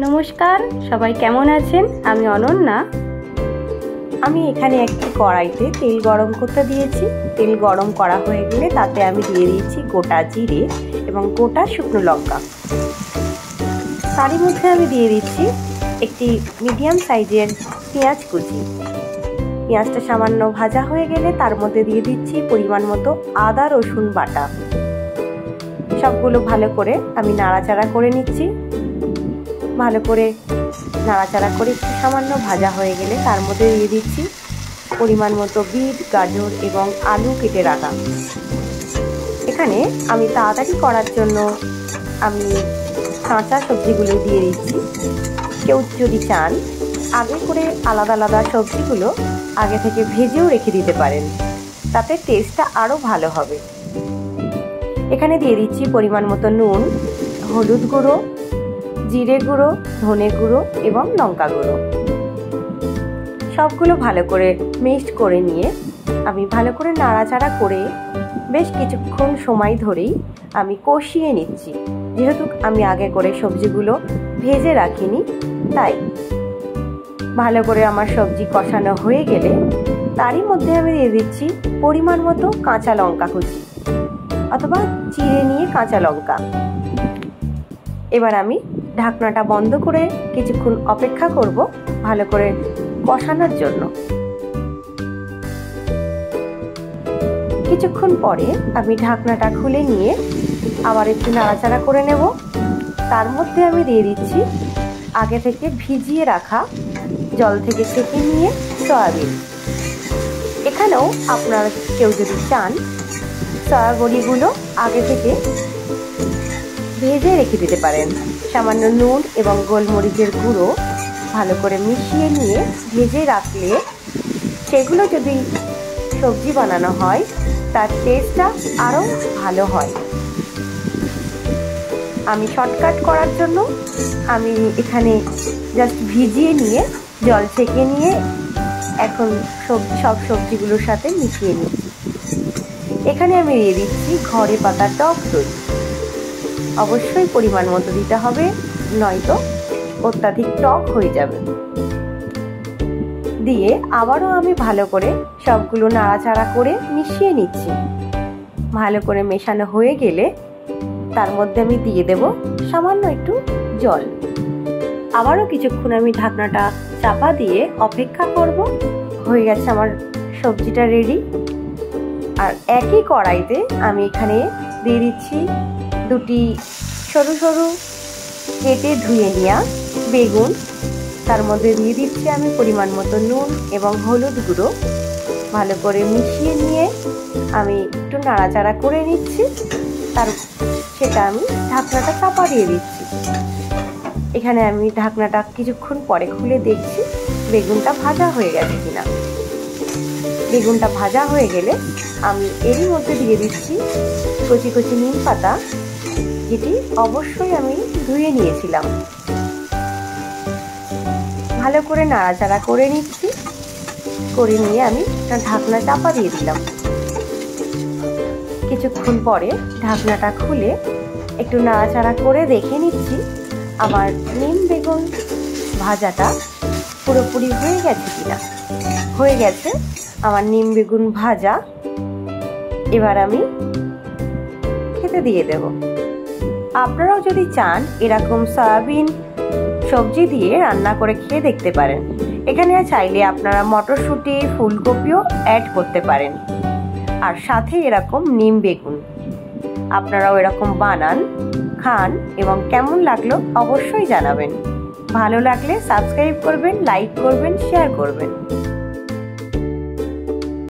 নমস্কার, সবাই কেমন আছেন? আমি অনন্যা। আমি এখানে একটি কড়াইতে তেল গরম করতে দিয়েছি। তেল গরম করা হয়ে গেলে তাতে আমি দিয়ে দিয়েছি গোটা জিরে এবং গোটা শুকনো লঙ্কা। তারই মধ্যে আমি দিয়ে দিচ্ছি একটি মিডিয়াম সাইজের পেঁয়াজ কুচি। পেঁয়াজটা সামান্য ভাজা হয়ে গেলে তার মধ্যে দিয়ে দিচ্ছি পরিমাণ মতো আদা রসুন বাটা। সবগুলো ভালো করে আমি নাড়াচাড়া করে নিচ্ছি। ভালো করে নাড়াচাড়া করে একটু সামান্য ভাজা হয়ে গেলে তার মধ্যে দিয়ে দিচ্ছি পরিমাণ মতো বিট, গাজর এবং আলু কেটে রাখা। এখানে আমি তাড়াতাড়ি করার জন্য আমি কাঁচা সবজিগুলো দিয়ে দিচ্ছি। কেউ যদি চান আগে করে আলাদা আলাদা সবজিগুলো আগে থেকে ভেজেও রেখে দিতে পারেন, তাতে টেস্টটা আরও ভালো হবে। এখানে দিয়ে দিচ্ছি পরিমাণ মতো নুন, হলুদ গুঁড়ো, জিরে গুঁড়ো, ধনে গুঁড়ো এবং লঙ্কা গুঁড়ো। সবগুলো ভালো করে মিক্সড করে নিয়ে আমি ভালো করে নাড়াচাড়া করে বেশ কিছুক্ষণ সময় ধরেই আমি কষিয়ে নিচ্ছি। যেহেতু আমি আগে করে সবজিগুলো ভেজে রাখিনি, তাই ভালো করে আমার সবজি কষানো হয়ে গেলে তারই মধ্যে আমি দিয়ে দিচ্ছি পরিমাণ মতো কাঁচা লঙ্কা কুচি অথবা চিড়ে নিয়ে কাঁচা লঙ্কা। এবার আমি ঢাকনাটা বন্ধ করে কিছুক্ষণ অপেক্ষা করব ভালো করে কষানোর জন্য। কিছুক্ষণ পরে আমি ঢাকনাটা খুলে নিয়ে আবার একটু নাড়াচাড়া করে নেব। তার মধ্যে আমি দিয়ে দিচ্ছি আগে থেকে ভিজিয়ে রাখা জল থেকে ছেঁকে নিয়ে সয়াবিন। এখানেও আপনারা কেউ যদি চান সয়াবড়িগুলো আগে থেকে ভেজে রেখে দিতে পারেন। সামান্য নুন এবং গোলমরিচের গুঁড়ো ভালো করে মিশিয়ে নিয়ে ভেজে রাখলে সেগুলো যদি সবজি বানানো হয় তার টেস্টটা আরও ভালো হয়। আমি শর্টকাট করার জন্য আমি এখানে জাস্ট ভিজিয়ে নিয়ে জল ছেঁকে নিয়ে এখন সব সবজিগুলোর সাথে মিশিয়ে নিচ্ছি। এখানে আমি দিয়ে দিচ্ছি ঘরে পাতা টক দই। অবশ্যই পরিমাণ মতো দিতে হবে, নয়তো অত্যাধিক টক হয়ে যাবে। দিয়ে আবারও আমি ভালো করে সবগুলো নাড়াচাড়া করে মিশিয়ে নিচ্ছি। ভালো করে মেশানো হয়ে গেলে তার মধ্যে আমি দিয়ে দেব সামান্য একটু জল। আবারও কিছুক্ষণ আমি ঢাকনাটা চাপা দিয়ে অপেক্ষা করব। হয়ে গেছে আমার সবজিটা রেডি। আর একই কড়াইতে আমি এখানে দিয়ে দিচ্ছি দুটি সরু সরু কেটে ধুয়ে নেওয়া বেগুন। তার মধ্যে দিয়ে দিচ্ছি আমি পরিমাণ মতো নুন এবং হলুদ গুঁড়ো। ভালো করে মিশিয়ে নিয়ে আমি একটু নাড়াচাড়া করে নিচ্ছি। সেটা আমি ঢাকনাটা চাপা দিয়ে দিচ্ছি। এখানে আমি ঢাকনাটা কিছুক্ষণ পরে খুলে দেখছি বেগুনটা ভাজা হয়ে গেছে কিনা। বেগুনটা ভাজা হয়ে গেলে আমি এরই মধ্যে দিয়ে দিচ্ছি কচি কচি নিম পাতা, যেটি অবশ্যই আমি ধুয়ে নিয়েছিলাম। ভালো করে নাড়াচাড়া করে নিচ্ছি। করে নিয়ে আমি ঢাকনা চাপা দিয়ে দিলাম। কিছুক্ষণ পরে ঢাকনাটা খুলে একটু নাড়াচাড়া করে দেখে নিচ্ছি আমার নিম বেগুন ভাজাটা পুরোপুরি হয়ে গেছে কিনা। হয়ে গেছে আমার নিম বেগুন ভাজা। এবার আমি খেতে দিয়ে দেব। আপনারাও যদি চান এরকম সয়াবিন সবজি দিয়ে রান্না করে খেয়ে দেখতে পারেন। এখানে চাইলে আপনারা মটরশুঁটি, ফুলকপিও অ্যাড করতে পারেন। আর সাথে এরকম নিম বেগুন আপনারাও এরকম বানান, খান এবং কেমন লাগলো অবশ্যই জানাবেন। ভালো লাগলে সাবস্ক্রাইব করবেন, লাইক করবেন, শেয়ার করবেন।